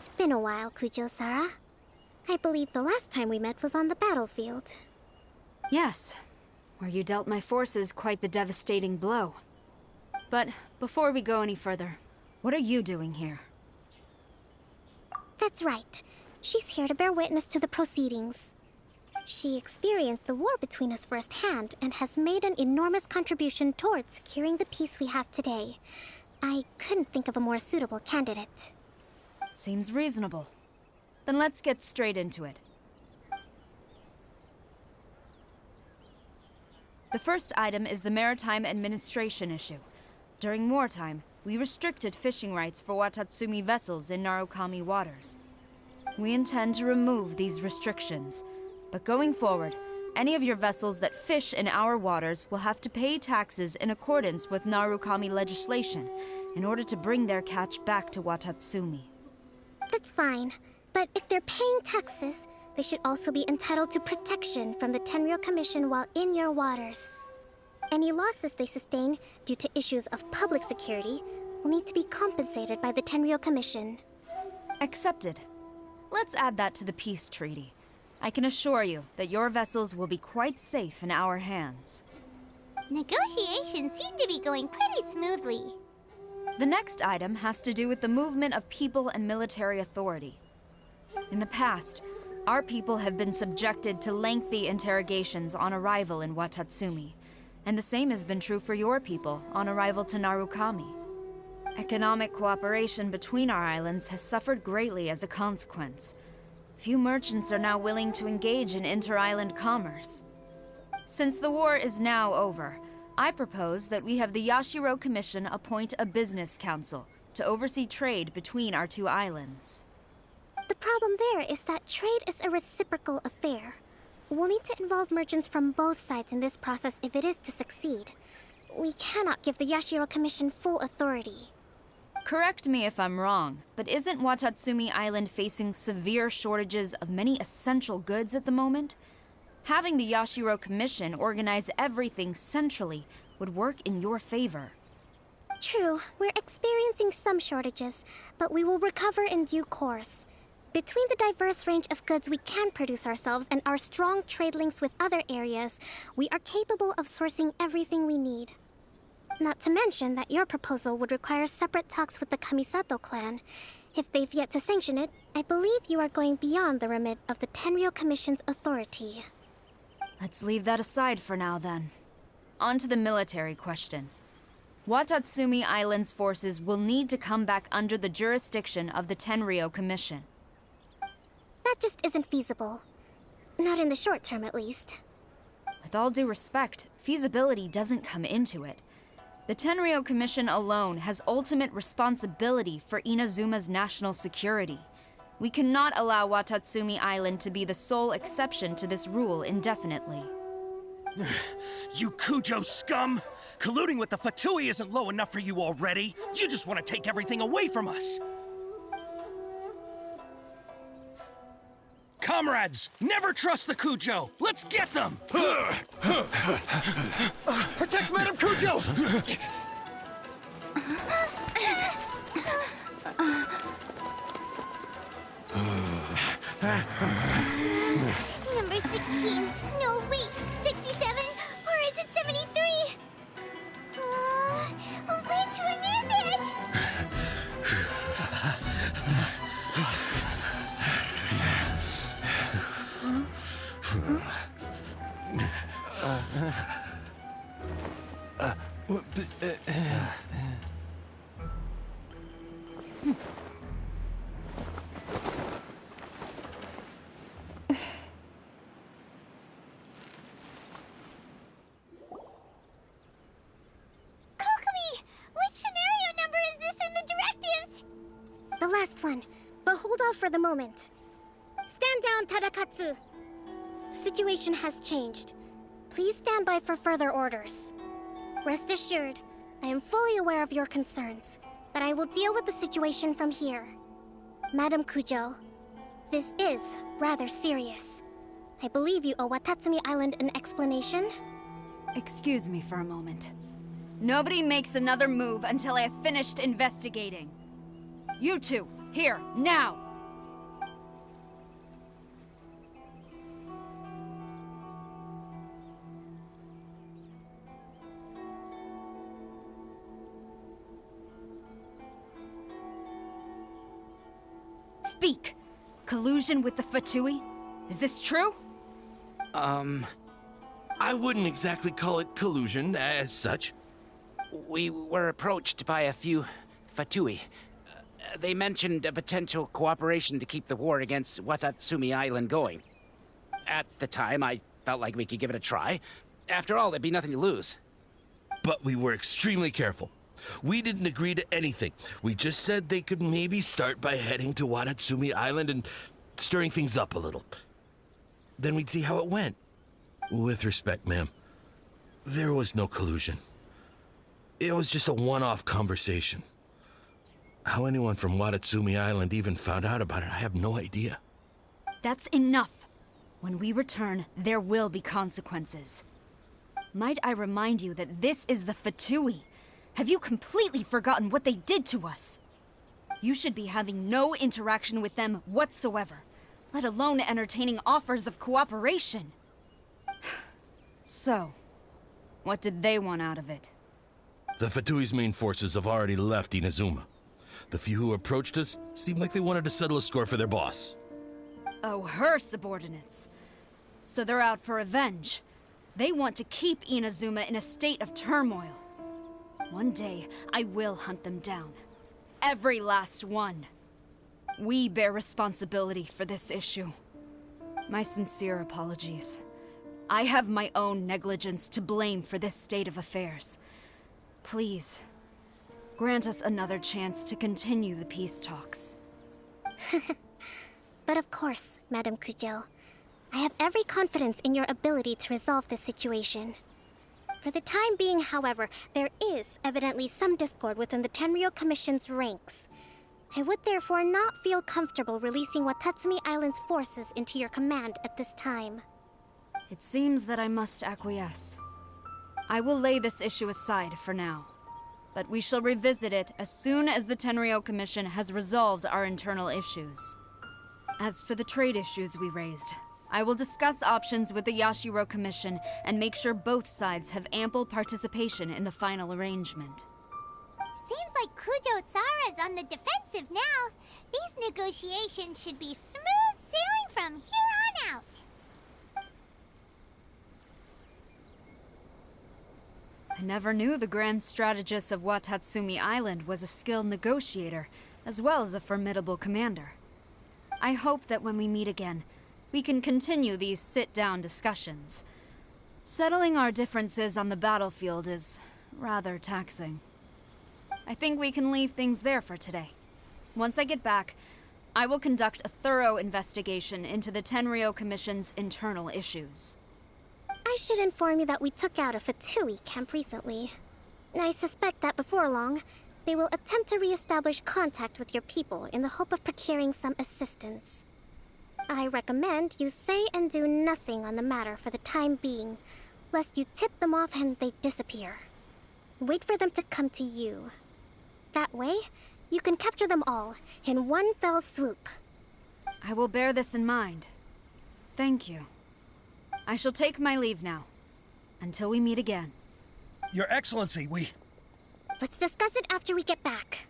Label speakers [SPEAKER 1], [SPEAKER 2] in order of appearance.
[SPEAKER 1] It's been a while, Kujo-Sara. I believe the last time we met was on the battlefield.
[SPEAKER 2] Yes, where you dealt my forces quite the devastating blow. But before we go any further, what are you doing here?
[SPEAKER 1] That's right. She's here to bear witness to the proceedings. She experienced the war between us firsthand and has made an enormous contribution towards securing the peace we have today. I couldn't think of a more suitable candidate.
[SPEAKER 2] Seems reasonable. Then let's get straight into it. The first item is the Maritime Administration issue. During wartime, we restricted fishing rights for Watatsumi vessels in Narukami waters. We intend to remove these restrictions, but going forward, any of your vessels that fish in our waters will have to pay taxes in accordance with Narukami legislation in order to bring their catch back to Watatsumi.
[SPEAKER 1] That's fine, but if they're paying taxes, they should also be entitled to protection from the Tenryou Commission while in your waters. Any losses they sustain due to issues of public security will need to be compensated by the Tenryou Commission.
[SPEAKER 2] Accepted. Let's add that to the peace treaty. I can assure you that your vessels will be quite safe in our hands.
[SPEAKER 3] Negotiations seem to be going pretty smoothly.
[SPEAKER 2] The next item has to do with the movement of people and military authority. In the past, our people have been subjected to lengthy interrogations on arrival in Watatsumi, and the same has been true for your people on arrival to Narukami. Economic cooperation between our islands has suffered greatly as a consequence. Few merchants are now willing to engage in inter-island commerce. Since the war is now over, I propose that we have the Yashiro Commission appoint a business council to oversee trade between our two islands.
[SPEAKER 1] The problem there is that trade is a reciprocal affair. We'll need to involve merchants from both sides in this process if it is to succeed. We cannot give the Yashiro Commission full authority.
[SPEAKER 2] Correct me if I'm wrong, but isn't Watatsumi Island facing severe shortages of many essential goods at the moment? Having the Yashiro Commission organize everything centrally would work in your favor.
[SPEAKER 1] True, we're experiencing some shortages, but we will recover in due course. Between the diverse range of goods we can produce ourselves and our strong trade links with other areas, we are capable of sourcing everything we need. Not to mention that your proposal would require separate talks with the Kamisato clan. If they've yet to sanction it, I believe you are going beyond the remit of the Tenryou Commission's authority.
[SPEAKER 2] Let's leave that aside for now, then. On to the military question. Watatsumi Island's forces will need to come back under the jurisdiction of the Tenryou Commission.
[SPEAKER 1] That just isn't feasible. Not in the short term, at least.
[SPEAKER 2] With all due respect, feasibility doesn't come into it. The Tenryou Commission alone has ultimate responsibility for Inazuma's national security. We cannot allow Watatsumi Island to be the sole exception to this rule indefinitely.
[SPEAKER 4] You Kujo scum! Colluding with the Fatui isn't low enough for you already. You just want to take everything away from us. Comrades, never trust the Kujo. Let's get them!
[SPEAKER 5] Protect Madame Kujo!
[SPEAKER 3] Number 16. No, wait, 67? Or is it 73? Which one is it?
[SPEAKER 1] The last one, but hold off for the moment. Stand down, Tadakatsu! The situation has changed. Please stand by for further orders. Rest assured, I am fully aware of your concerns, but I will deal with the situation from here. Madam Kujo, this is rather serious. I believe you owe Watatsumi Island an explanation.
[SPEAKER 2] Excuse me for a moment. Nobody makes another move until I have finished investigating. You two, here, now! Speak! Collusion with the Fatui? Is this true?
[SPEAKER 6] I wouldn't exactly call it collusion as such.
[SPEAKER 7] We were approached by a few Fatui. They mentioned a potential cooperation to keep the war against Watatsumi Island going. At the time, I felt like we could give it a try. After all, there'd be nothing to lose.
[SPEAKER 6] But we were extremely careful. We didn't agree to anything. We just said they could maybe start by heading to Watatsumi Island and stirring things up a little. Then we'd see how it went. With respect, ma'am, there was no collusion. It was just a one-off conversation. How anyone from Watatsumi Island even found out about it, I have no idea.
[SPEAKER 2] That's enough. When we return, there will be consequences. Might I remind you that this is the Fatui? Have you completely forgotten what they did to us? You should be having no interaction with them whatsoever, let alone entertaining offers of cooperation. So, what did they want out of it?
[SPEAKER 6] The Fatui's main forces have already left Inazuma. The few who approached us seemed like they wanted to settle a score for their boss.
[SPEAKER 2] Oh, her subordinates. So they're out for revenge. They want to keep Inazuma in a state of turmoil. One day, I will hunt them down. Every last one. We bear responsibility for this issue. My sincere apologies. I have my own negligence to blame for this state of affairs. Please, grant us another chance to continue the peace talks.
[SPEAKER 1] But of course, Madam Kujo. I have every confidence in your ability to resolve this situation. For the time being, however, there is evidently some discord within the Tenryou Commission's ranks. I would therefore not feel comfortable releasing Watatsumi Island's forces into your command at this time.
[SPEAKER 2] It seems that I must acquiesce. I will lay this issue aside for now, but we shall revisit it as soon as the Tenryou Commission has resolved our internal issues. As for the trade issues we raised, I will discuss options with the Yashiro Commission and make sure both sides have ample participation in the final arrangement.
[SPEAKER 3] Seems like Kujo-Sara's on the defensive now. These negotiations should be smooth sailing from here on out.
[SPEAKER 2] I never knew the Grand Strategist of Watatsumi Island was a skilled negotiator, as well as a formidable commander. I hope that when we meet again, we can continue these sit-down discussions. Settling our differences on the battlefield is rather taxing. I think we can leave things there for today. Once I get back, I will conduct a thorough investigation into the Tenryou Commission's internal issues.
[SPEAKER 1] I should inform you that we took out a Fatui camp recently. I suspect that before long, they will attempt to re-establish contact with your people in the hope of procuring some assistance. I recommend you say and do nothing on the matter for the time being, lest you tip them off and they disappear. Wait for them to come to you. That way, you can capture them all in one fell swoop.
[SPEAKER 2] I will bear this in mind. Thank you. I shall take my leave now. Until we meet again.
[SPEAKER 4] Your Excellency,
[SPEAKER 1] Let's discuss it after we get back.